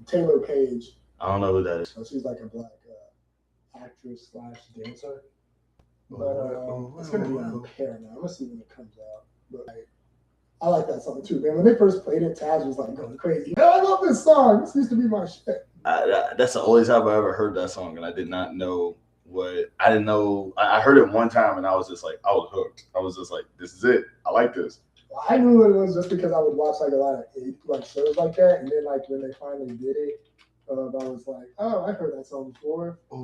Taylor Page. I don't know who that is. So she's like a black actress slash dancer. But it's gonna be on Paramount. I'm gonna see when it comes out. But I like that song too, man. When they first played it, Taz was like going crazy. Man, I love this song. This used to be my shit. That's the only time I ever heard that song, and I did not know what. I didn't know. I heard it one time, and I was just like, I was hooked. I was just like, this is it. I like this. Well, I knew what it was just because I would watch like a lot of like shows like that, and then like when they finally did it, I was like, oh, I've heard that song before. I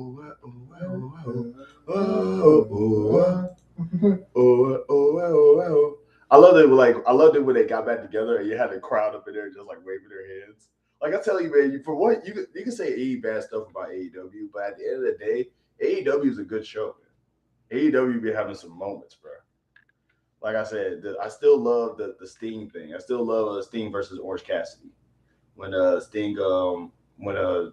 loved it. I loved it when they got back together and you had the crowd up in there just like waving their hands. Like I tell you, man, for what you can say any bad stuff about AEW, but at the end of the day, AEW is a good show, man. AEW be having some moments, bro. Like I said, I still love the Sting thing. I still love Sting versus Orange Cassidy. When Sting when I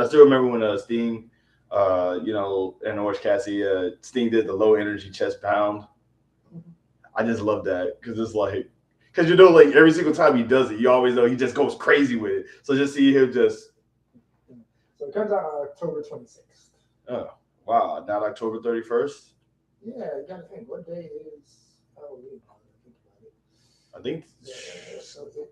still remember when Sting and Orange Cassidy Sting did the low energy chest pound. I just love that because it's like like every single time he does it, you always know he just goes crazy with it. So just see him just. So it comes out on October 26th. Oh wow! Not October 31st. Yeah, you gotta think. What day is Halloween? I think. Yeah, so it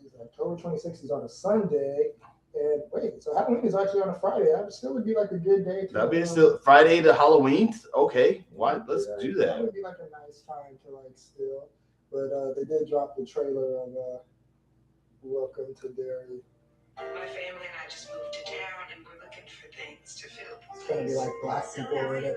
is October 26th is on a Sunday. And wait, so Halloween is actually on a Friday. That still would be like a good day. That'd be still Friday to Halloween. Okay, why? Let's do that. That would be like a nice time to like still. But they did drop the trailer of Welcome to Derry. My family and I just moved to town, and we're looking for things to fill. It's gonna be like black people in it.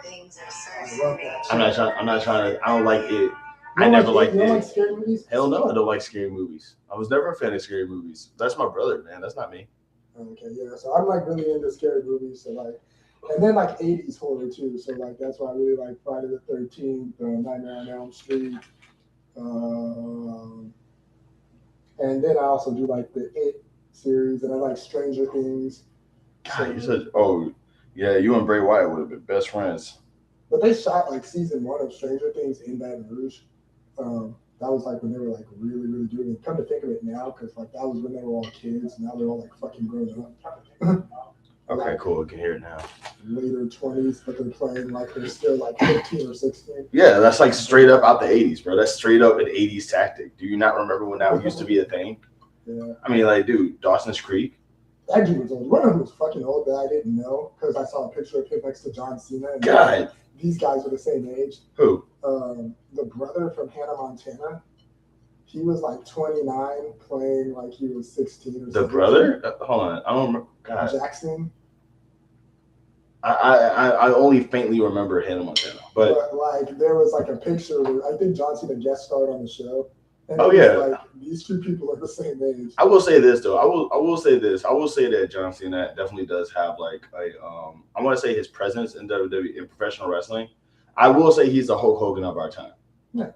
Things are so. I'm not trying to. I don't like it. I never liked it. You don't like scary movies? Hell no, I don't like scary movies. I was never a fan of scary movies. That's my brother, man. That's not me. Okay, yeah. So I'm like really into scary movies. So like, and then like 80s horror too. So like that's why I really like Friday the 13th, Nightmare on Elm Street. And then I also do like the It series, and I like Stranger Things. God, you said, oh yeah, you and Bray Wyatt would have been best friends. But they shot like season 1 of Stranger Things in Baton Rouge. That was like when they were like really, really doing it. Come to think of it now, because like that was when they were all kids. Now they're all like fucking grown up. Okay, like, cool. I can hear it now. Later 20s, but they're playing like they're still like 15 or 16. Yeah, that's like straight up out the 80s, bro. That's straight up an 80s tactic. Do you not remember when that used to be a thing? Yeah. I mean, like, dude, Dawson's Creek. That dude was old. One of them was fucking old that I didn't know because I saw a picture of him next to John Cena. And God. These guys were the same age. Who? The brother from Hannah Montana. He was like 29 playing like he was 16 or something. The brother? Hold on. I don't remember. God. Jackson. I only faintly remember Hannah Montana. But like there was like a picture where I think John Cena guest starred on the show. And like these two people are the same age. I will say this though. I will say this. I will say that John Cena definitely does have like a I want to say his presence in WWE in professional wrestling. I will say he's the Hulk Hogan of our time. Yeah.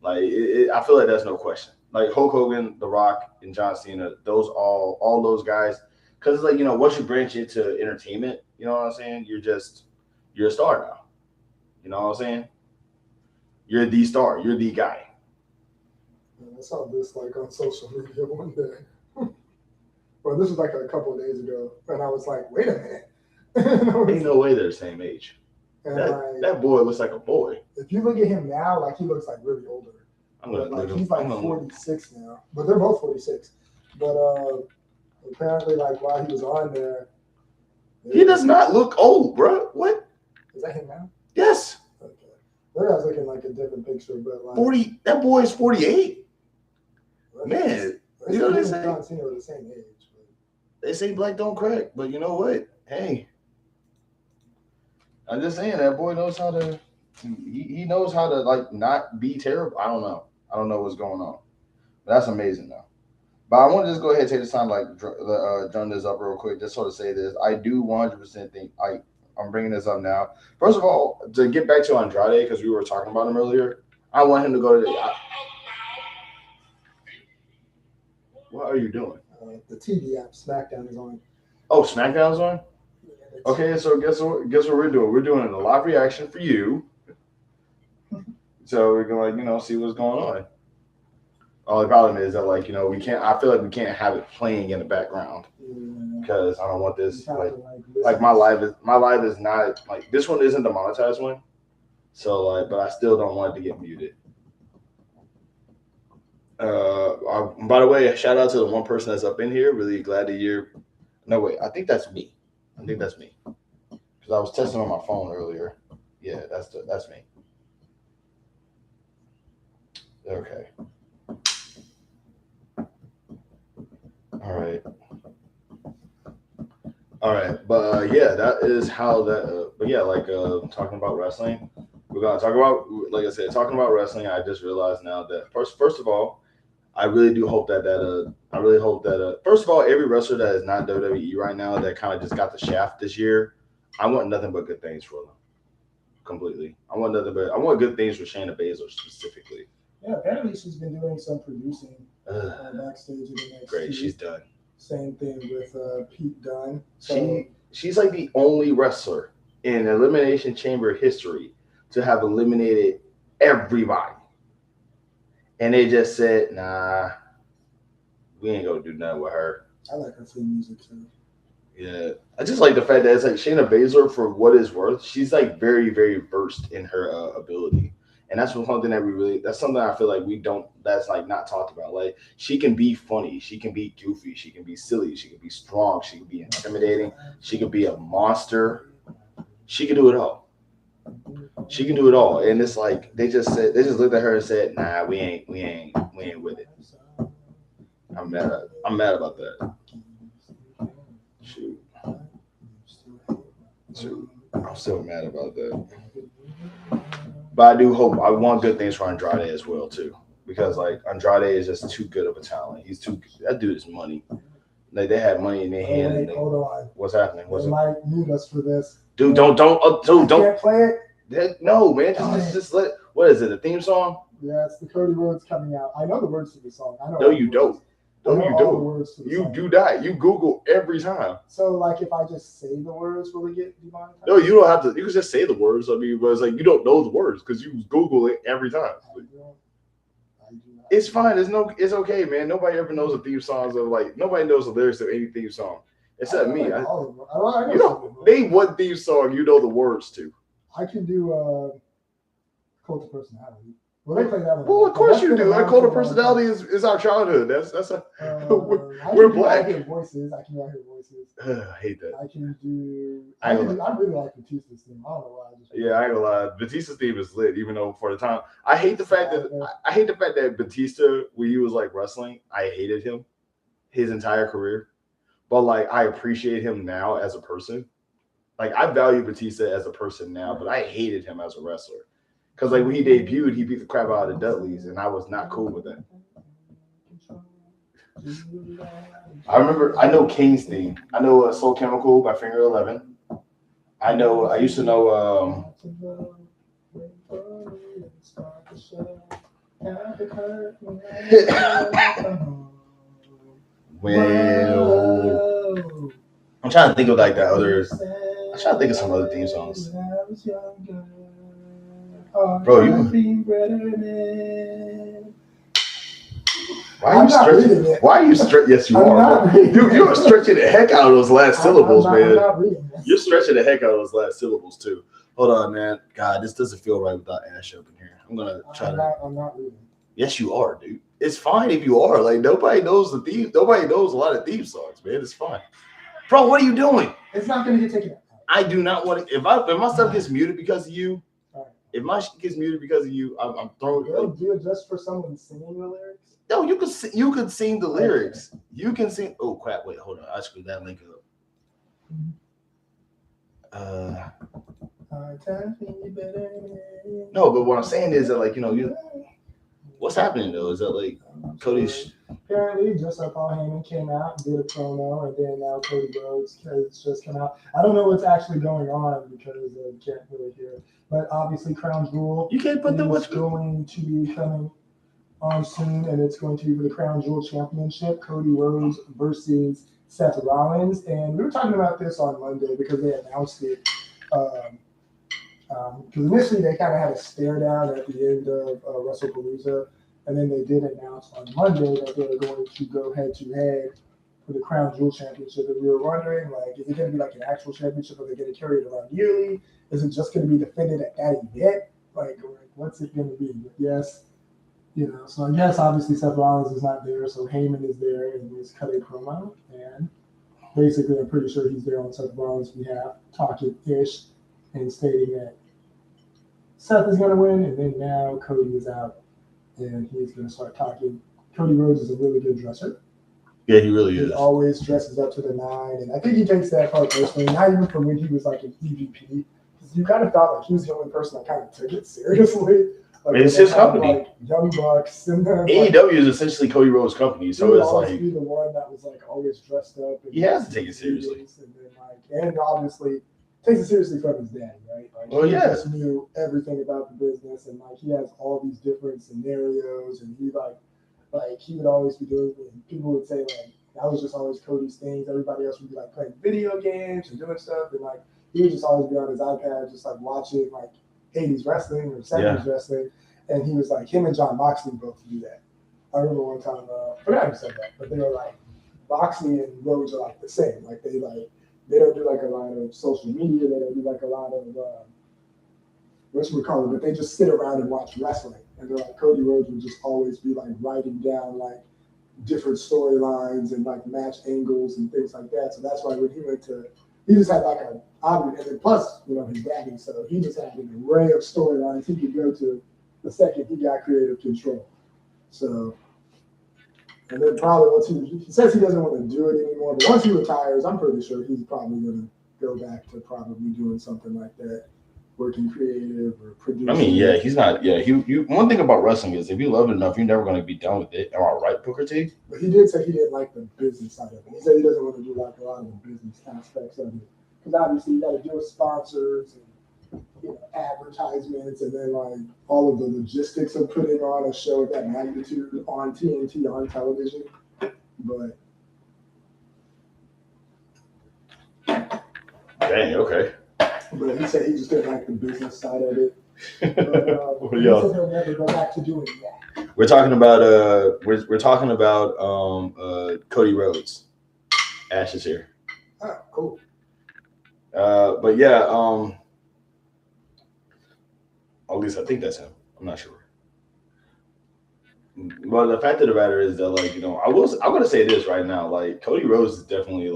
Like I feel like that's no question. Like Hulk Hogan, The Rock, and John Cena, those all those guys. Because it's like, once you branch into entertainment, you know what I'm saying? You're a star now. You know what I'm saying? You're the star. You're the guy. I saw this like on social media one day. Well, this was like a couple of days ago, and I was like, "Wait a minute!" Ain't no way they're the same age. That boy looks like a boy. If you look at him now, like he looks like really older. He's like 46 now, but they're both 46. But apparently, like while he was on there, he does not look old, bro. What? Is that him now? Yes. Okay. Maybe I was looking like a different picture, but like 40. That boy is 48. Man, you know what they say? John Cena were the same age. They say black don't crack, but you know what? Hey, I'm just saying that boy knows how to. He knows how to like not be terrible. I don't know. I don't know what's going on. But that's amazing though. But I want to just go ahead and take this time like drum this up real quick, just sort of say this. I do 100% think I'm bringing this up now. First of all, to get back to Andrade because we were talking about him earlier. I want him to go to the. What are you doing? The TV app SmackDown is on. Oh, SmackDown's on? Yeah, okay, so guess what we're doing? We're doing a live reaction for you. So we're going to see what's going on. Only problem is that like we can't. I feel like we can't have it playing in the background Yeah. because I don't want You this have like to, like like my live is not like this one isn't the monetized one. So like, but I still don't want it to get muted. By the way, shout out to the one person that's up in here. Really glad to hear. No wait, I think that's me. I think that's me because I was testing on my phone earlier. Yeah, that's me. Okay. All right. All right, but yeah, that is how that. But yeah, like talking about wrestling, we're gonna talk about, like I said, talking about wrestling. I just realized now that first of all, I really do hope I really hope that first of all, every wrestler that is not WWE right now that kind of just got the shaft this year, I want nothing but good things for them. Completely, I want good things for Shayna Baszler specifically. Yeah, apparently she's been doing some producing Ugh, backstage in the next. great, she's done. Same thing with Pete Dunne. So She's like the only wrestler in Elimination Chamber history to have eliminated everybody. And they just said, nah, we ain't gonna do nothing with her. I like her theme music too. Yeah. I just like the fact that it's like Shayna Baszler, for what it's worth, she's like very, very versed in her ability. And that's something that's something I feel like that's like not talked about. Like she can be funny, she can be goofy, she can be silly, she can be strong, she can be intimidating, she can be a monster. She can do it all. She can do it all. And it's like they just looked at her and said, nah, we ain't with it. I'm mad about that. Shoot. I'm still mad about that. But I want good things for Andrade as well too, because like Andrade is just too good of a talent. That dude is money. Like they have money in their hand. Hold on. What's happening? They might need us for this. Dude, don't Can't play it. No, man, just let. What is it? A theme song? Yeah, it's the Cody Rhodes coming out. I know the words to the song. I know. No, you don't. No, you don't. You do not. You Google every time. So, like, if I just say the words, will it get demonetized? No, you don't have to. You can just say the words. I mean, but it's like you don't know the words because you Google it every time. I do not. It's fine. It's okay, man. Nobody ever knows the theme songs of like. Nobody knows the lyrics of any theme song except me. I you know, name one theme song you know the words to. I can do Cult of Personality. Well, they play that one. Well, of course you do. Cult of Personality is our childhood. That's a we're black. I hear voices. I hate that. I can do. I really like Batista's theme. I don't know why. I ain't gonna lie. Batista's theme is lit, even though for the time I hate the fact that Batista, when he was like wrestling, I hated him his entire career. But like I appreciate him now as a person. Like I value Batista as a person now, but I hated him as a wrestler. Because like when he debuted, he beat the crap out of the Dudleys, and I was not cool with that. I know King's theme. I know Soul Chemical by Finger 11. I used to know well, I'm trying to think of like the others. I'm trying to think of some other theme songs. Bro, why are you stretching? Yes, you are. You are stretching the heck out of those last syllables, man. You're stretching the heck out of those last syllables too. Hold on, man. God, this doesn't feel right without Ash up in here. I'm gonna try I'm not reading. Yes, you are, dude. It's fine if you are. Like nobody knows the theme. Nobody knows a lot of theme songs, man. It's fine. Bro, what are you doing? It's not gonna get taken out. I do not want to. If my stuff gets muted because of you. If my shit gets muted because of you, I'm throwing. They'll do it just for someone singing the lyrics. No, you could sing the lyrics. You can sing. Oh crap! Wait, hold on. I screwed that link up. No, but what I'm saying is that like what's happening though? Is that like Cody's? Apparently, just like Paul Heyman came out and did a promo, and then now Cody Rhodes has just come out. I don't know what's actually going on because I can't really hear. But obviously, Crown Jewel. You can't put the what's going to be coming on soon, and it's going to be for the Crown Jewel Championship. Cody Rhodes versus Seth Rollins, and we were talking about this on Monday because they announced it. Because initially they kind of had a stare down at the end of WrestlePalooza, And then they did announce on Monday that they were going to go head-to-head for the Crown Jewel Championship. And we were wondering, like, is it going to be like an actual championship? Are they going to carry it around yearly? Is it just going to be defended at that event? Like what's it going to be? But yes, so I guess obviously Seth Rollins is not there, so Heyman is there and he's cutting promo. And basically, I'm pretty sure he's there on Seth Rollins' behalf, talking-ish and stating that Seth is going to win, and then now Cody is out and he's going to start talking. Cody Rhodes is a really good dresser. Yeah, he really is. He always dresses up to the nine, and I think he takes that part personally. Not even from when he was like an EVP, because you kind of thought like he was the only person that kind of took it seriously. Like, it's his company. Like Young Bucks, and then AEW is essentially Cody Rhodes' company, so it's like be the one that was like always dressed up. And he has to take it seriously, and then and obviously takes it seriously from his daddy, right? Like, he just knew everything about the business, and like he has all these different scenarios, and he like he would always be doing it. And people would say like that was just always Cody's things. Everybody else would be like playing video games and doing stuff, and like he would just always be on his iPad, just like watching like 80s wrestling or 70s wrestling. And he was like, him and John Moxley both do that. I remember one time, I forgot who said that, but they were like, Moxley and Rhodes are like the same. Like they don't do like a lot of social media. They don't do like a lot of what you would call it, but they just sit around and watch wrestling. And they're like, Cody Rhodes would just always be like writing down like different storylines and like match angles and things like that. So that's why when he just had like and then plus, his daddy, so he just had an array of storylines he could go to the second he got creative control. So, and then probably once he says he doesn't want to do it anymore, but once he retires, I'm pretty sure he's probably going to go back to probably doing something like that, working creative or producing. I mean, he's not. Yeah, one thing about wrestling is if you love it enough, you're never going to be done with it. Am I right, Booker T? But he did say he didn't like the business side of it. He said he doesn't want to do like a lot of the business aspects of it, because obviously you got to deal with sponsors and advertisements, and then like all of the logistics of putting on a show of that magnitude on TNT on television. But dang, okay. But he said he just didn't like the business side of it. But, he said he'll never go back to doing that. We're talking about Cody Rhodes. Ash is here. Oh, cool. But yeah, at least I think that's him. I'm not sure. But the fact of the matter is that, like, I'm going to say this right now. Like, Cody Rhodes is definitely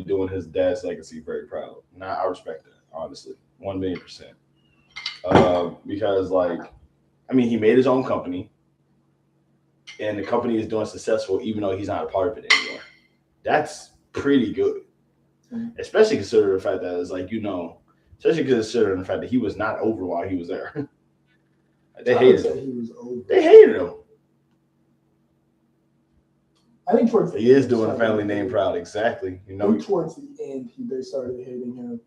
doing his dad's legacy very proud. Now, I respect that, honestly, 1,000,000%. Because, like, I mean, he made his own company, and the company is doing successful, even though he's not a part of it anymore. That's pretty good, especially considering the fact that it's like, especially considering the fact that he was not over while he was there. They hated him. He was over. They hated him. I think he is doing a family name proud. Exactly. Towards the end, they started hating him.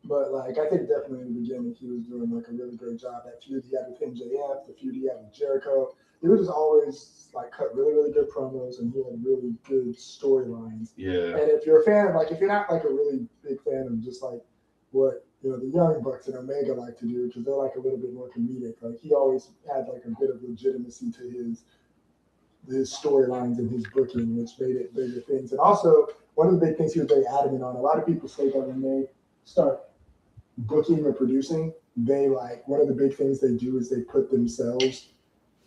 But like, I think definitely in the beginning, he was doing like a really great job. That feud he had with MJF, the feud he had with Jericho, he would just always like cut really, really good promos, and he had really good storylines. Yeah. And if you're a fan of if you're not like a really big fan of just like what the Young Bucks and Omega like to do, because they're like a little bit more comedic. Like he always had like a bit of legitimacy to his storylines and his booking, which made it bigger things. And also, one of the big things he was very adamant on. A lot of people say that when they start booking or producing, they one of the big things they do is they put themselves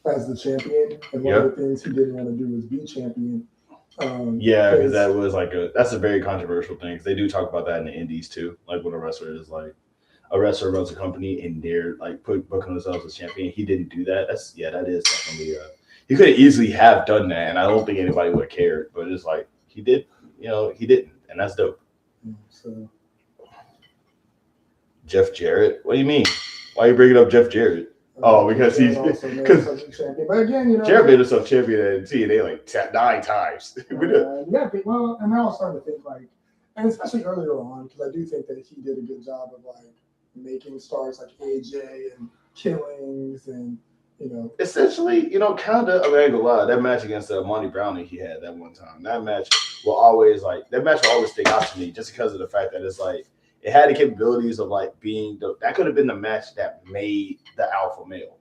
as the champion. And one of the things he didn't want to do was be champion. Because that was that's a very controversial thing. Because they do talk about that in the indies too. Like when a wrestler runs a company and they're like booking themselves as champion. He didn't do that. That is definitely he could easily have done that, and I don't think anybody would have cared. But it's like he did, he didn't, and that's dope. So Jeff Jarrett, what do you mean? Why are you bringing up Jeff Jarrett? Oh, because he's but again, Jarrett made himself champion at TNA like 9 times. And now I'm starting to think and especially earlier on, because I do think that he did a good job of making stars like AJ and Killings and essentially, kind of. I mean, I ain't gonna lie, that match against Monty Brown that he had that one time, that match will always stick out to me just because of the fact that it's like it had the capabilities of being that could have been the match that made the alpha male.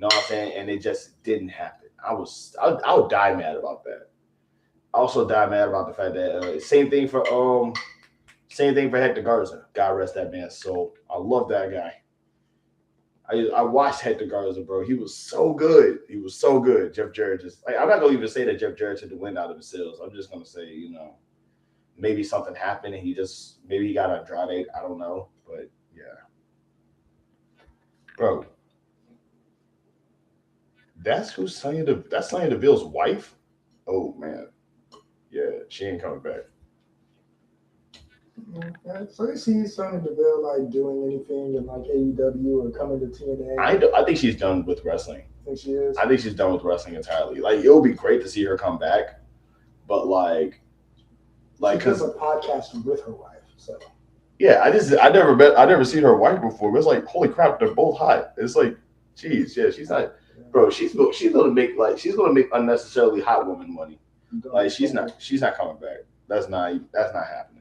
You know what I'm saying? And it just didn't happen. I would die mad about that. I also die mad about the fact that same thing for Hector Garza. God rest that man's soul. I love that guy. I watched Hector Garza, bro. He was so good. He was so good. Jeff Jarrett just like I'm not gonna even say that Jeff Jarrett took the wind out of his sails. I'm just gonna say, maybe something happened and maybe he got Andrade. I don't know. But yeah. Bro. That's Sonya Deville's wife? Oh man. Yeah, she ain't coming back. Yeah, so you see Sonya Deville like doing anything in like AEW or coming to TNA? I think she's done with wrestling. Think she is? I think she's done with wrestling entirely. Like it would be great to see her come back, but like she does a podcast with her wife. So yeah, I never seen her wife before. But it's like holy crap, they're both hot. It's like, geez, yeah, she's not, bro. She's gonna make unnecessarily hot woman money. Like she's not coming back. That's not happening.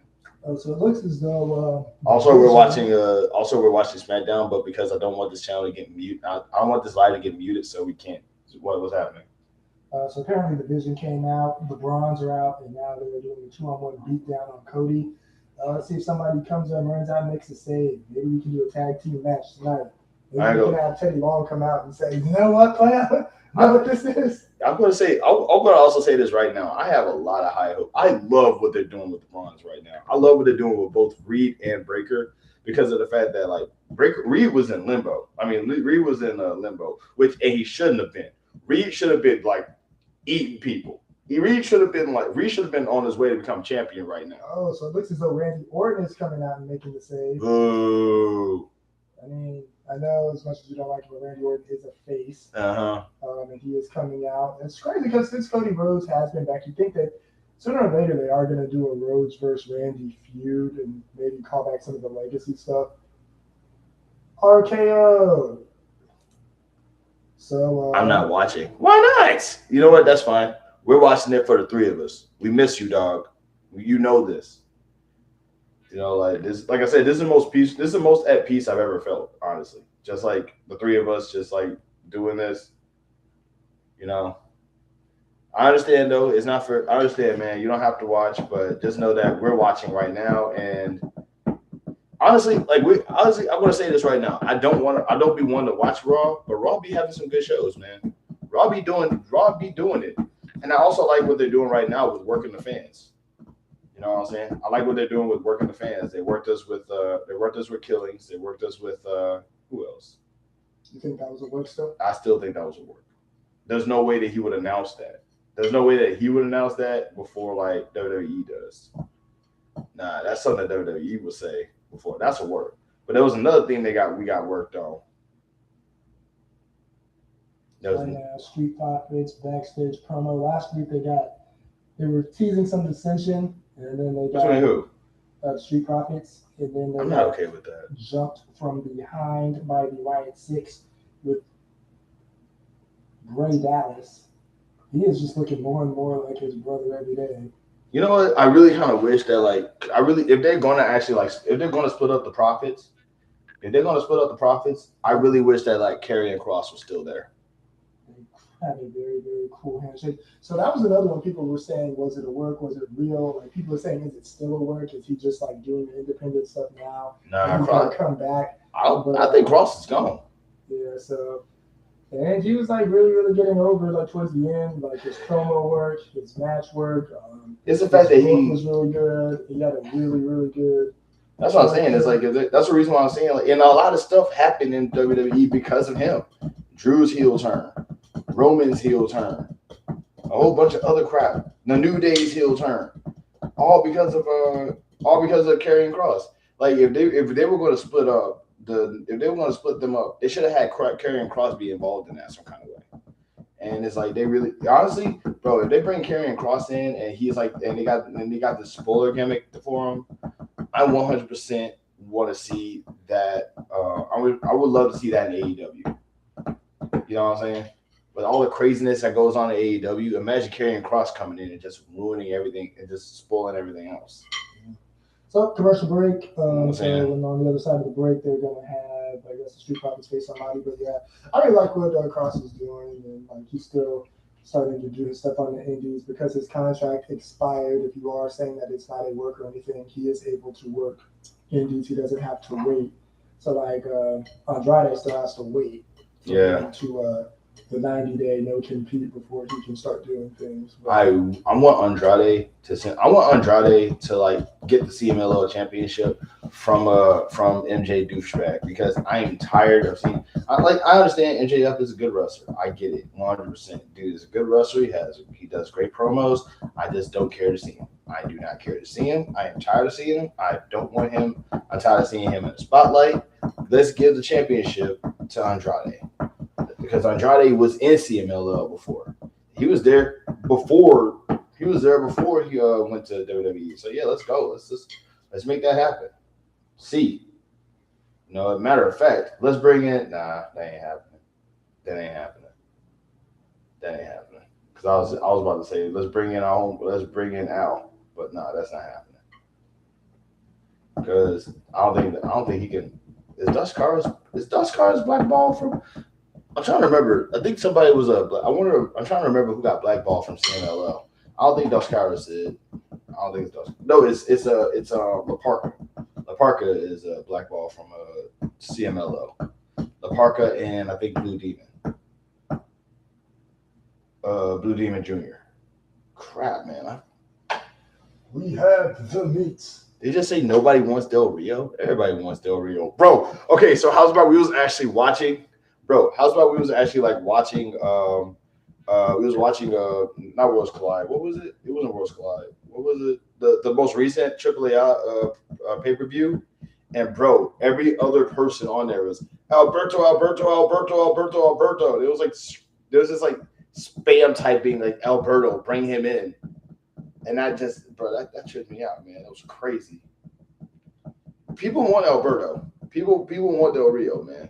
So it looks as though. Also, we're watching SmackDown, but because I don't want this channel to get muted, I don't want this live to get muted, so we can't. What's happening? So apparently the Vision came out, the Bronze are out, and now they're doing a 2-on-1 beatdown on Cody. Let's see if somebody comes up, runs out, and makes a save. Maybe we can do a tag team match tonight. Maybe we can have Teddy Long come out and say, "You know what, player? You know what this is?" I'm going to also say this right now. I have a lot of high hope. I love what they're doing with the Bronze right now. I love what they're doing with both Reed and Breaker because of the fact that like Reed was in limbo. I mean, Reed was in limbo, and he shouldn't have been. Reed should have been like eating people. Reed should have been on his way to become champion right now. Oh, so it looks as though Randy Orton is coming out and making the save. Boo. I mean, I know as much as you don't like him, but Randy Orton is a face. And he is coming out. And it's crazy because since Cody Rhodes has been back, you think that sooner or later they are going to do a Rhodes versus Randy feud and maybe call back some of the legacy stuff. RKO. So I'm not watching. Why not? You know what? That's fine. We're watching it for the three of us. We miss you, dog. You know this. Like this. Like I said, this is the most peace. This is the most at peace I've ever felt. Honestly, just like the three of us, just like doing this. I understand though. It's not for. I understand, man. You don't have to watch, but just know that we're watching right now. And honestly, I'm gonna say this right now. I don't be one to watch Raw, but Raw be having some good shows, man. Raw be doing it. And I also like what they're doing right now with working the fans. You know what I'm saying? I like what they're doing with working the fans. They worked us with Killings. They worked us with who else? You think that was a work still? I still think that was a work. There's no way that he would announce that. There's no way that he would announce that before like WWE does. Nah, that's something that WWE would say before. That's a work. But there was another thing we got worked on. Street Profits backstage promo. Last week they were teasing some dissension, and then they got who? Street Profits, and then I'm not okay with that. Jumped from behind by the Riot Six with Bray Dallas. He is just looking more and more like his brother every day. You know what? I really kind of wish that if they're going to split up the profits, I really wish that like Karrion Kross was still there. Had a very, very cool handshake. So that was another one people were saying, was it a work? Was it real? Like people were saying, is it still a work? Is he just like doing the independent stuff now? Nah, Kross come back. I think Kross is gone. Yeah, so and he was like really, really getting over like towards the end, like his promo work, his match work. It's the fact that he was really good. He had a really, really good. That's what I'm saying. It's like that's the reason why I'm saying and a lot of stuff happened in WWE because of him. Drew's heel turn. Roman's heel turn, a whole bunch of other crap. The New Day's heel turn, all because of Karrion Kross. Like if they were going to split them up, they should have had Karrion Kross be involved in that some kind of way. And it's like they really, honestly, bro, if they bring Karrion Kross in and he's like, and they got the spoiler gimmick for him, I 100% want to see that. I would love to see that in AEW. You know what I'm saying? With all the craziness that goes on in AEW, imagine Karrion Kross coming in and just ruining everything and just spoiling everything else. So commercial break. So on the other side of the break, they're going to have have, I guess, the Street Profits face somebody. But yeah, I really like what Cross is doing, and like he's still starting to do his stuff on the indies because his contract expired. If you are saying that it's not a work or anything, he is able to work indies. He doesn't have to wait. So like Andrade still has to wait to the 90-day no compete before he can start doing things. But I want Andrade to like get the CMLL championship from MJ Douchebag because I am tired of seeing. I understand MJF is a good wrestler. I get it 100%. Dude is a good wrestler. He does great promos. I just don't care to see him. I do not care to see him. I am tired of seeing him. I don't want him. I'm tired of seeing him in the spotlight. Let's give the championship to Andrade. Because Andrade was in CMLL before. He was there before he went to WWE. So yeah, let's go. Let's make that happen. See. Matter of fact, let's bring in that ain't happening. Because I was about to say let's bring in Al, but no, that's not happening. Because I don't think he can. Is Dutch Cars blackballed from? I'm trying to remember. I think somebody was I'm trying to remember who got blackballed from CMLL. I don't think Dutch Cars did. I don't think it's Dutch. No, it's La Parca. La Parca is a blackball from CMLL. La Parca and I think Blue Demon. Blue Demon Jr. Crap, man. we have the meats. They just say nobody wants Del Rio. Everybody wants Del Rio, bro. Okay, so how's about we was actually watching? Bro, how's about we was actually like watching? We was watching not Worlds Collide. What was it? It wasn't Worlds Collide. What was it? The most recent AAA pay-per-view. And bro, every other person on there was Alberto. And it was like there was this like spam typing like Alberto, bring him in. And that tripped me out, man. It was crazy. People want Alberto. People want Del Rio, man.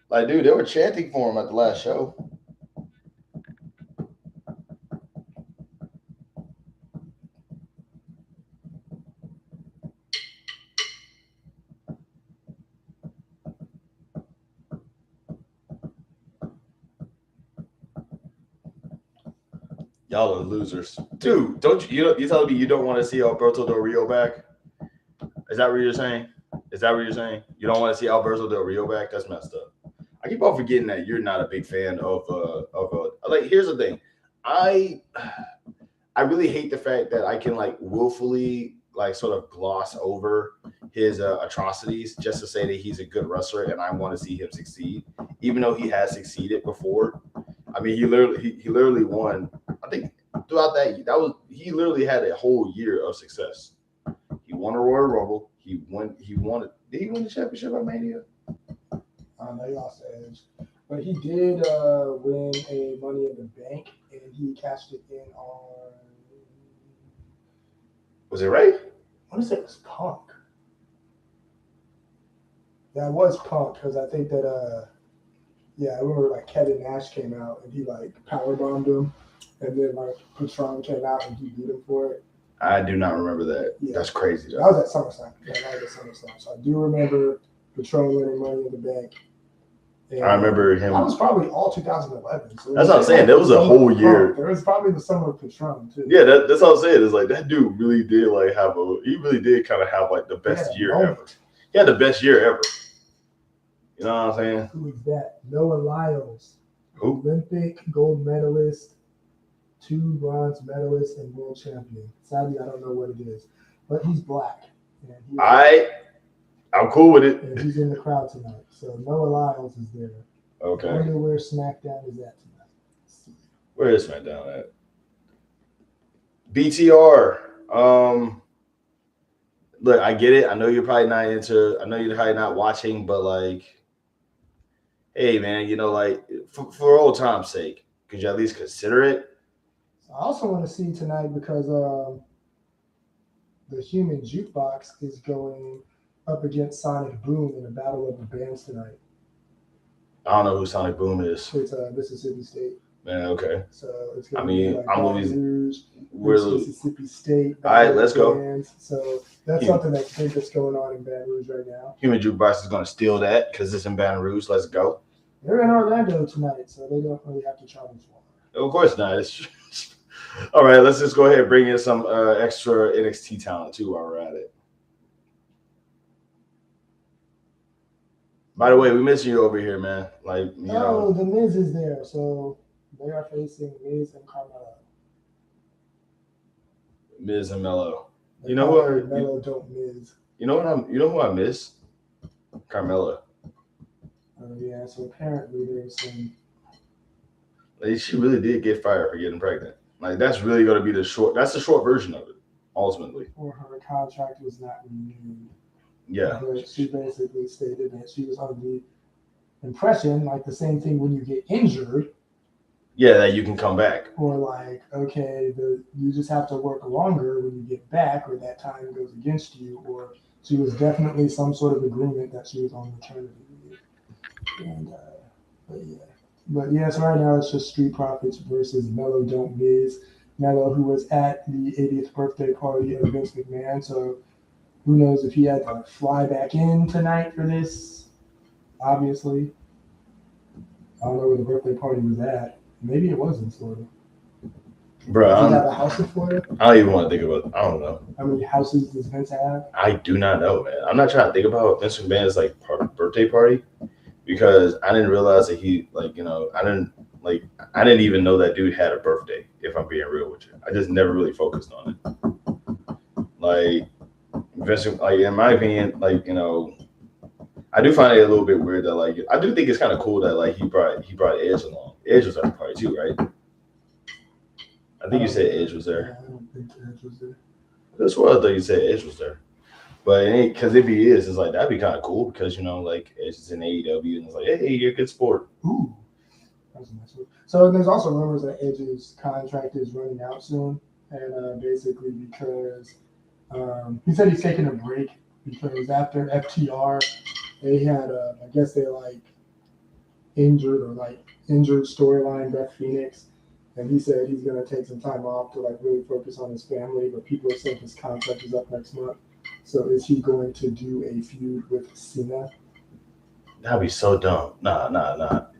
Like, dude, they were chanting for him at the last show. Y'all are losers, dude. Don't you telling me you don't want to see Alberto Del Rio back? Is that what you're saying? You don't want to see Alberto Del Rio back? That's messed up. I keep on forgetting that you're not a big fan of like. Here's the thing, I really hate the fact that I can like willfully like sort of gloss over his atrocities just to say that he's a good wrestler and I want to see him succeed, even though he has succeeded before. I mean, he literally won. I think throughout he literally had a whole year of success. He won a Royal Rumble. He won. Did he win the championship at Mania? No, he lost to Edge, but he did win a Money in the Bank, and he cashed it in on. Was it right? I want to say it was Punk. Yeah, it was Punk because I think that I remember like Kevin Nash came out and he like powerbombed him, and then like Patron came out and he beat him for it. I do not remember that. Yeah. That's crazy. That was at SummerSlam. So I do remember Patron winning Money in the Bank. And I remember him. That was probably all 2011. So that's what I'm saying. There was a whole year. There was probably the summer of Patron too. Yeah, that's what I'm saying. It's like that dude really did like he really did kind of have like the best year ever. He had the best year ever. You know what I'm saying? Who is that? Noah Lyles. Who? Olympic gold medalist, 2 bronze medalists, and world champion. Sadly, I don't know what it is, but he's black. And I'm cool with it. And he's in the crowd tonight. So Noah Lyles is there. Okay. I wonder where SmackDown is at tonight. Where is SmackDown at? BTR. Look, I get it. I know you're probably not watching, but like, hey man, like for old time's sake, could you at least consider it? I also want to see tonight because the Human Jukebox is going up against Sonic Boom in a battle of the bands tonight. I don't know who Sonic Boom is. It's Mississippi State. Man, okay. So it's I gonna mean, be like I'm Baton always Rouge, really. Mississippi State. All right, let's go. Bands. So that's something that I think that's going on in Baton Rouge right now. Human Jukebox is going to steal that because it's in Baton Rouge. Let's go. They're in Orlando tonight, so they don't really have to travel far. Of course not. All right, let's just go ahead and bring in some extra NXT talent too while we're at it. By the way, we missing you over here, man. Like, you know. The Miz is there, so they are facing Miz and Carmella. Miz and Mello. You know who? Mello don't Miz. You know who I miss? Carmella. Oh yeah. So apparently there's some. Like, she really did get fired for getting pregnant. Like, that's really going to be the short. That's the short version of it, ultimately. Or her contract was not renewed. Yeah. But she basically stated that she was under the impression, like the same thing when you get injured. Yeah, that you can come back. Or like, okay, you just have to work longer when you get back, or that time goes against you. Or she was definitely some sort of agreement that she was on maternity leave. And but yeah, so right now it's just Street Profits versus Mello Don't Miz. Mello, who was at the 80th birthday party of Vince McMahon, so who knows if he had to fly back in tonight for this? Obviously, I don't know where the birthday party was at. Maybe it was in Florida. Bro, does he have a house in Florida? I don't even want to think about it. I don't know. How many houses does Vince have? I do not know, man. I'm not trying to think about Vince McMahon's like birthday party because I didn't realize that he I didn't even know that dude had a birthday, if I'm being real with you. I just never really focused on it. Like Vince, like in my opinion, like, you know, I do find it a little bit weird that like I do think it's kind of cool that like he brought Edge along. Edge was at the party too, right? I think you said Edge was there. I don't think Edge was there. That's what I thought you said Edge was there. But because if he is, it's like that'd be kind of cool because, you know, like Edge is in AEW and it's like, hey, you're a good sport. Ooh, that's a nice one. So there's also rumors that Edge's contract is running out soon, and basically because he said he's taking a break because after FTR, they had I guess they injured storyline Beth Phoenix, and he said he's gonna take some time off to like really focus on his family. But people are saying his contract is up next month. So is he going to do a feud with Cena? That'd be so dumb. Nah.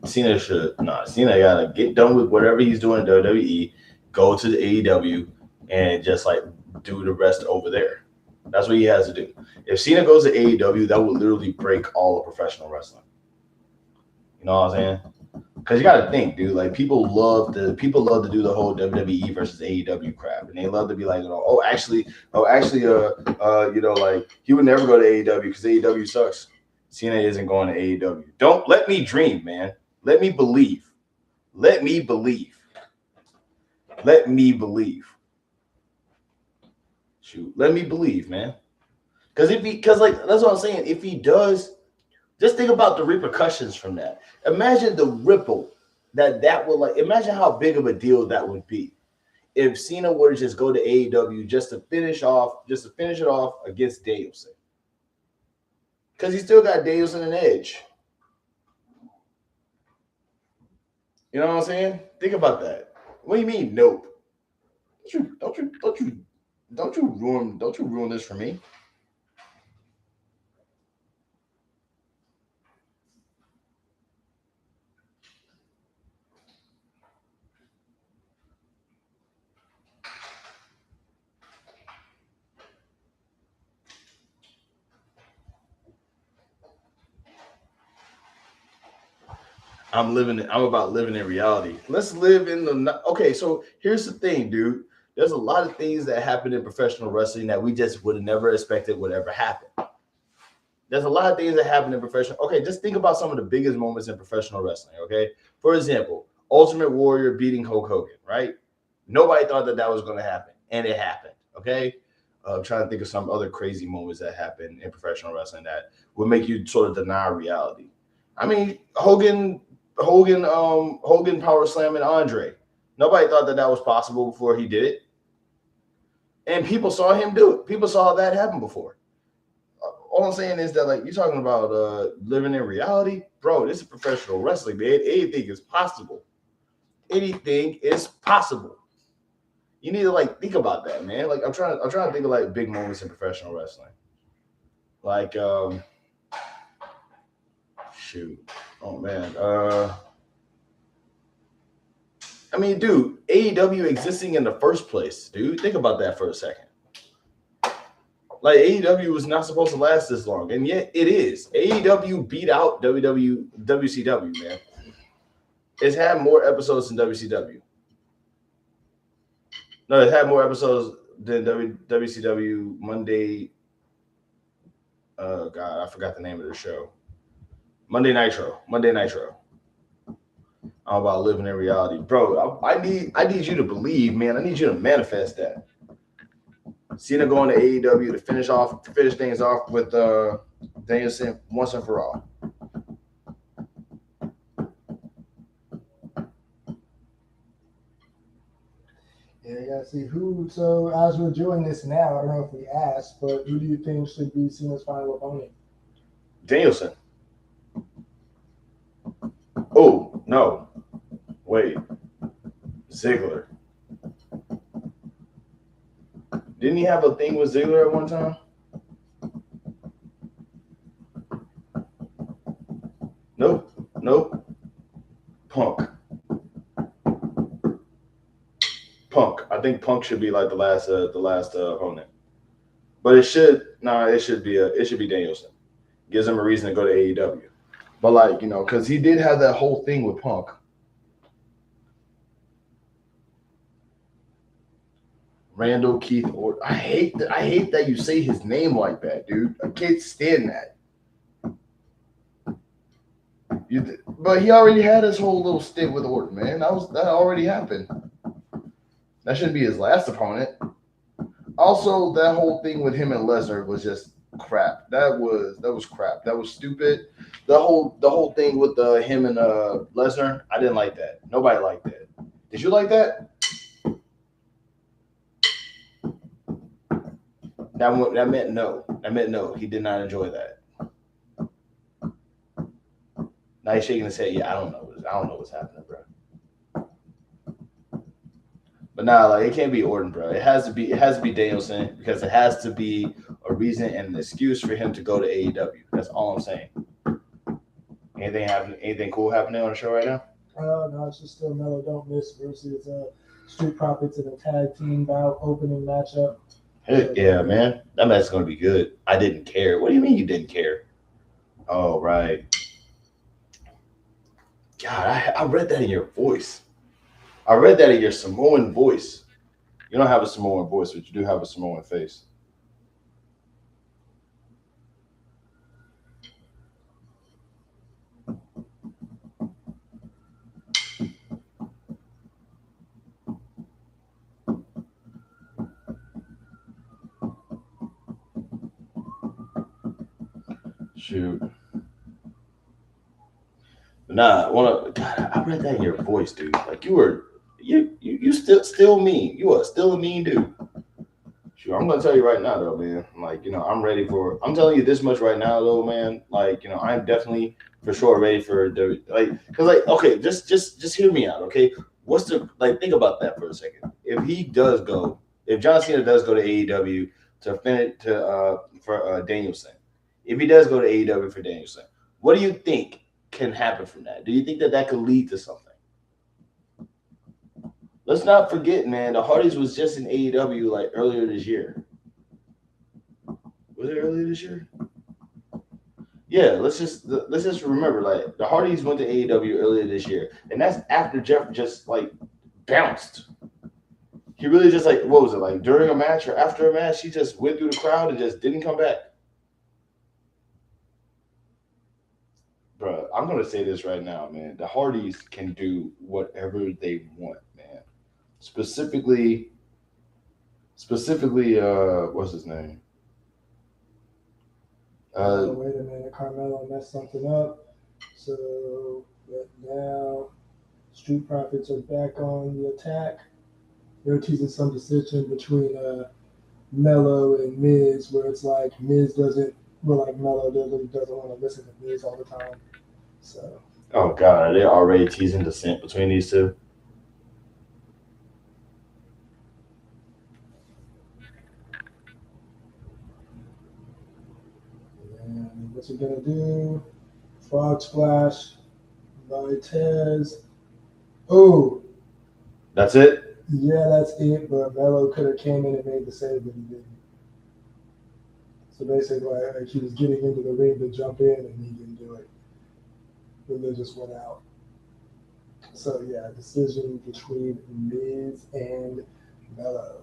Cena gotta get done with whatever he's doing in WWE, go to the AEW, and just like do the rest over there. That's what he has to do. If Cena goes to AEW, that would literally break all of professional wrestling. You know what I'm saying? Because you got to think, dude. Like people love to do the whole WWE versus AEW crap, and they love to be like, you know, you know, like he would never go to AEW because AEW sucks. Cena isn't going to AEW. Don't let me dream, man. Let me believe. Let me believe. Shoot, let me believe, man. Because like that's what I'm saying. If he does. Just think about the repercussions from that. Imagine the ripple that will like. Imagine how big of a deal that would be if Cena were to just go to AEW just to finish it off against Danielson, because he still got Danielson and Edge. You know what I'm saying? Think about that. What do you mean? Nope. Don't you ruin this for me? I'm about living in reality. Let's live in the. Okay, so here's the thing, dude. There's a lot of things that happen in professional wrestling that we just would have never expected would ever happen. There's a lot of things that happen in professional. Okay, just think about some of the biggest moments in professional wrestling. Okay, for example, Ultimate Warrior beating Hulk Hogan. Right? Nobody thought that was going to happen, and it happened. Okay. I'm trying to think of some other crazy moments that happen in professional wrestling that would make you sort of deny reality. I mean, Hogan power slamming Andre. Nobody thought that was possible before he did it. And people saw him do it. People saw that happen before. All I'm saying is that, like, you're talking about living in reality. Bro, this is professional wrestling, man. Anything is possible. anything is possible. You need to like think about that, man. Like I'm trying to think of like big moments in professional wrestling. Like shoot. Oh man. I mean, dude, AEW existing in the first place, dude. Think about that for a second. Like AEW was not supposed to last this long, and yet it is. AEW beat out WCW, man. It's had more episodes than WCW. No, it had more episodes than WCW Monday. Oh God, I forgot the name of the show. Monday Nitro. I'm about living in reality, bro. I need you to believe, man. I need you to manifest that. Cena going to AEW to finish things off with Danielson once and for all. Yeah, you gotta see who. So as we're doing this now, I don't know if we asked, but who do you think should be Cena's final opponent? Danielson. Oh no, wait, Ziggler. Didn't he have a thing with Ziggler at one time? Nope. Punk. I think Punk should be like the last opponent. But it should be Danielson. Gives him a reason to go to AEW. But like, you know, because he did have that whole thing with Punk. Randall Keith Orton. I hate that you say his name like that, dude. I can't stand that. But he already had his whole little stint with Orton, man. That already happened. That shouldn't be his last opponent. Also, that whole thing with him and Lesnar was just crap. That was crap. That was stupid. The whole thing with him and Lesnar, I didn't like that. Nobody liked that. Did you like that? That meant no. That meant no. He did not enjoy that. Now he's shaking his head. Yeah, I don't know what's happening, bro. But nah, like it can't be Orton, bro. It has to be Danielson because it has to be a reason and an excuse for him to go to AEW. That's all I'm saying. Anything cool happening on the show right now? No, it's just still Mellow Don't Miss versus Street Profits in a tag team bout opening matchup. Heck yeah, man. That match's gonna be good. I didn't care. What do you mean you didn't care? Oh, right. God, I read that in your voice. I read that in your Samoan voice. You don't have a Samoan voice, but you do have a Samoan face. Shoot. Nah, God, I read that in your voice, dude. Like you still mean. You are still a mean dude. Shoot, I'm gonna tell you right now though, man. Like, you know, I'm telling you this much right now though, man. Like, you know, I'm definitely for sure ready for okay, just hear me out, okay? Think about that for a second. If John Cena does go to AEW for Danielson, if he does go to AEW for Danielson, what do you think can happen from that? Do you think that could lead to something? Let's not forget, man, the Hardys was just in AEW like earlier this year. Was it earlier this year? Yeah, let's just remember, like the Hardys went to AEW earlier this year, and that's after Jeff just like bounced. He really just like, what was it, like during a match or after a match, he just went through the crowd and just didn't come back. Bro, I'm gonna say this right now, man. The Hardys can do whatever they want, man. Specifically, what's his name? Wait a minute, Carmelo messed something up. So now Street Profits are back on the attack. They're teasing some decision between Mello and Miz, where it's like Mello doesn't want to listen to Miz all the time. So. Oh God, are they already teasing dissent between these two? What's he gonna do? Frog Splash, Vitez. Oh, That's it. yeah, that's it. But Melo could have came in and made the save, but he didn't. So basically, like he was getting into the ring to jump in, and he didn't do it. And they just went out. So yeah, decision between Miz and Melo.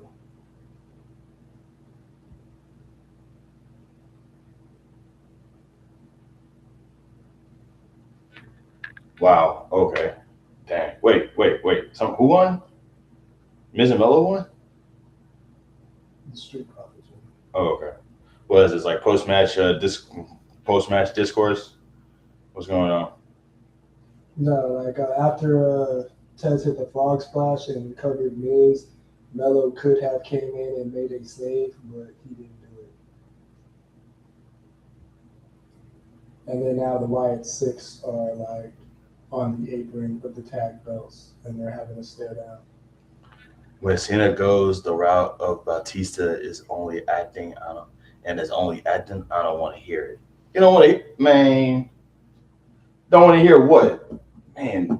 Wow. Okay. Dang. Wait. Who won? Miz and Melo won? The Street Profits. Oh, okay. What is this like post match discourse? What's going on? No, like after Tez hit the frog splash and covered Miz, Melo could have came in and made a save, but he didn't do it. And then now the Wyatt Six are like on the apron with the tag belts, and they're having a stare down. When Cena goes the route of Batista is only acting, I don't want to hear it. You don't want to, man. Don't want to hear what, man.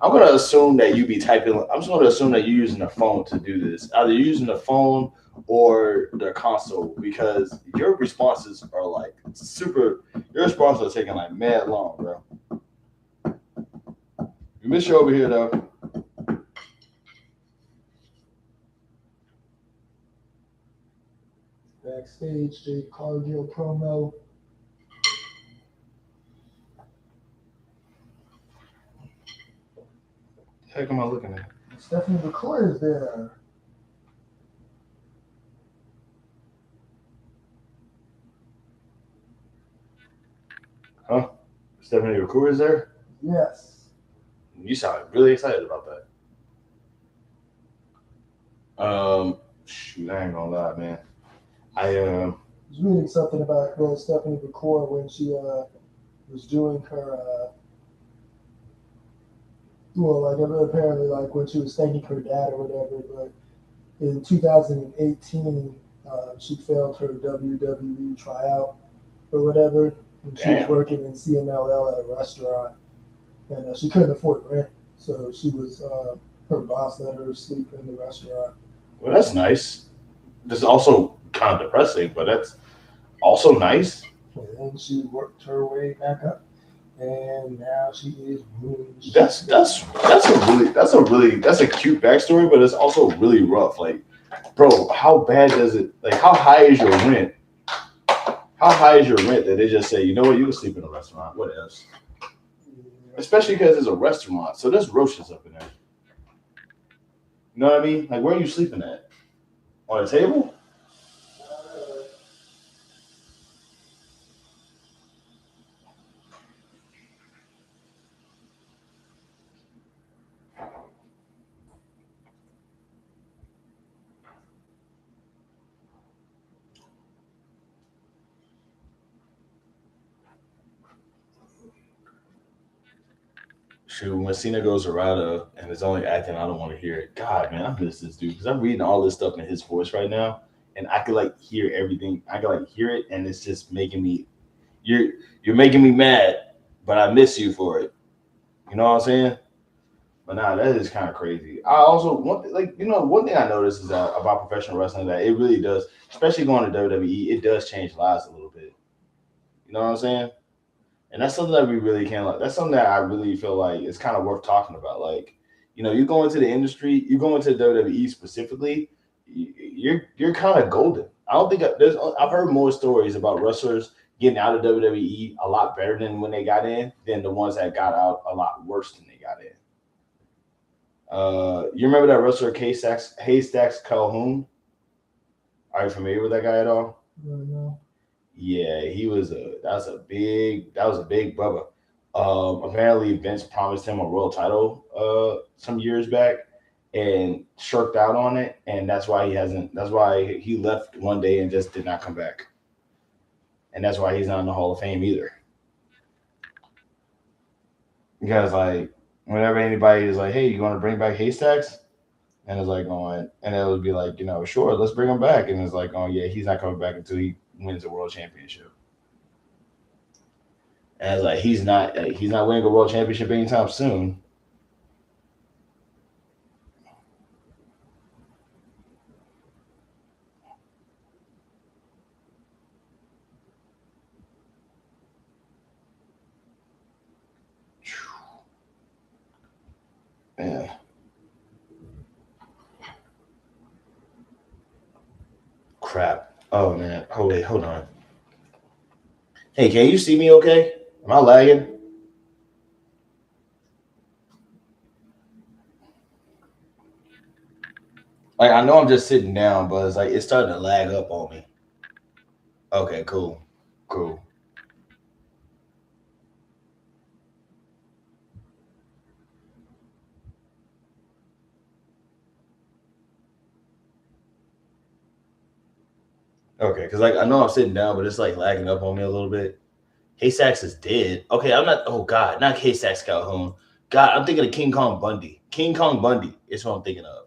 I'm gonna assume that you be typing. I'm just gonna assume that you're using a phone to do this. Either you're using the phone or the console because your responses are like super. Your responses are taking like mad long, bro. You miss you over here though. Backstage, Jade Cargill promo. The heck am I looking at? Stephanie McCoy is there. Huh? Stephanie McCoy is there? Yes. You sound really excited about that. Shoot, I ain't gonna lie, man. I was reading something about Stephanie McCoy when she was doing her apparently like when she was thanking her dad or whatever, but in 2018 she failed her WWE tryout or whatever, and she was working in CMLL at a restaurant, and she couldn't afford rent, so she was her boss let her sleep in the restaurant. Well, that's nice. This is also kind of depressing, but that's also nice. And then she worked her way back up, and now she is ruling. That's a cute backstory, but it's also really rough. Like, bro, how bad does it? Like, how high is your rent? How high is your rent that they just say, you know what, you can sleep in a restaurant, what else? Especially because it's a restaurant, so there's roaches up in there. You know what I mean? Like, where are you sleeping at? On a table? Shoot, when Cena goes Arada and is only acting, I don't want to hear it. God, man, I miss this dude because I'm reading all this stuff in his voice right now, and I could like hear everything. I could like hear it, and it's just making me. You're making me mad, but I miss you for it. You know what I'm saying? But nah, that is kind of crazy. I also one thing I noticed is about professional wrestling that it really does, especially going to WWE, it does change lives a little bit. You know what I'm saying? And that's something that we really can't like. That's something that I really feel like is kind of worth talking about. Like, you know, you go into the industry, you go into WWE specifically, you're kind of golden. I don't think I've heard more stories about wrestlers getting out of WWE a lot better than when they got in than the ones that got out a lot worse than they got in. You remember that wrestler Haystacks Calhoun? Are you familiar with that guy at all? No. Yeah, that was a big brother. Apparently Vince promised him a world title some years back and shirked out on it, and that's why he left one day and just did not come back. And that's why he's not in the Hall of Fame either. Because like whenever anybody is like, hey, you want to bring back Haystacks? And it's like going, and it would be like, you know, sure, let's bring him back. And it's like, oh yeah, he's not coming back until he wins the world championship. And I was like, he's not winning a world championship anytime soon. Man. Crap. Oh man. Oh wait, hold on. Hey, can you see me okay? Am I lagging? Like I know I'm just sitting down, but it's like it's starting to lag up on me. Okay, cool. Cool. Okay, because like I know I'm sitting down, but it's like lagging up on me a little bit. Haystacks is dead. Okay, I'm not. Oh God, not Haystacks Calhoun. God, I'm thinking of King Kong Bundy. King Kong Bundy is what I'm thinking of.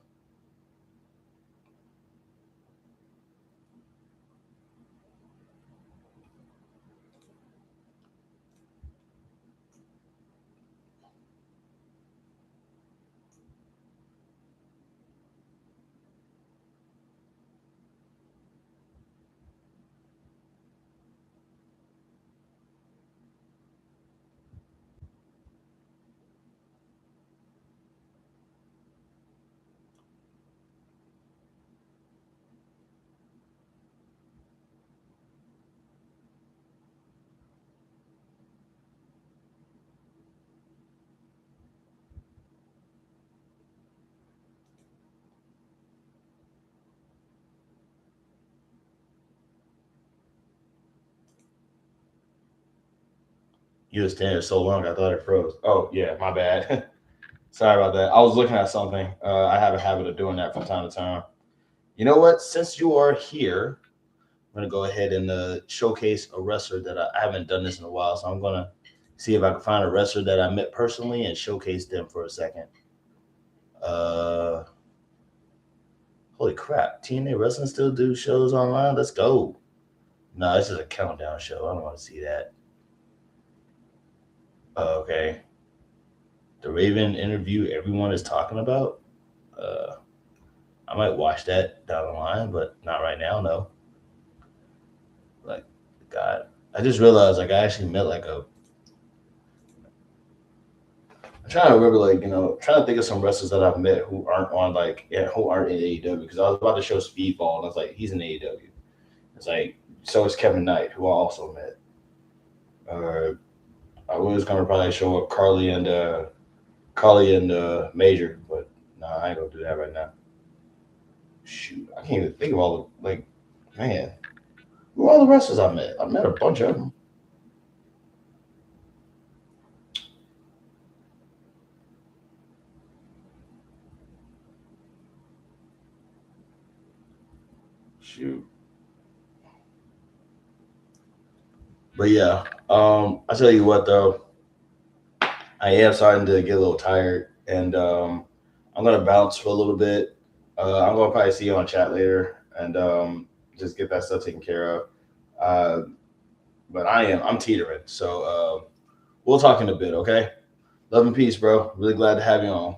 You were standing so long, I thought it froze. Oh yeah, my bad. Sorry about that. I was looking at something. I have a habit of doing that from time to time. You know what? Since you are here, I'm gonna go ahead and showcase a wrestler that I haven't done this in a while. So I'm gonna see if I can find a wrestler that I met personally and showcase them for a second. Holy crap! TNA Wrestling still do shows online. Let's go. No, this is a countdown show. I don't want to see that. Okay. The Raven interview everyone is talking about. I might watch that down the line, but not right now. No. Like, God, I just realized like I actually met like a. I'm trying to remember like trying to think of some wrestlers that I've met who aren't on like who aren't in AEW because I was about to show Speedball and I was like he's in AEW. It's like so is Kevin Knight who I also met. I was gonna probably show up Carly and Major, but no, I ain't gonna do that right now. Shoot, I can't even think of all the like, man, who are all the wrestlers I met? I met a bunch of them. Shoot, but yeah, I tell you what though, I am starting to get a little tired, and I'm gonna bounce for a little bit. I'm gonna probably see you on chat later, and just get that stuff taken care of. Uh, but I'm teetering, so we'll talk in a bit, okay? Love and peace, bro. Really glad to have you on.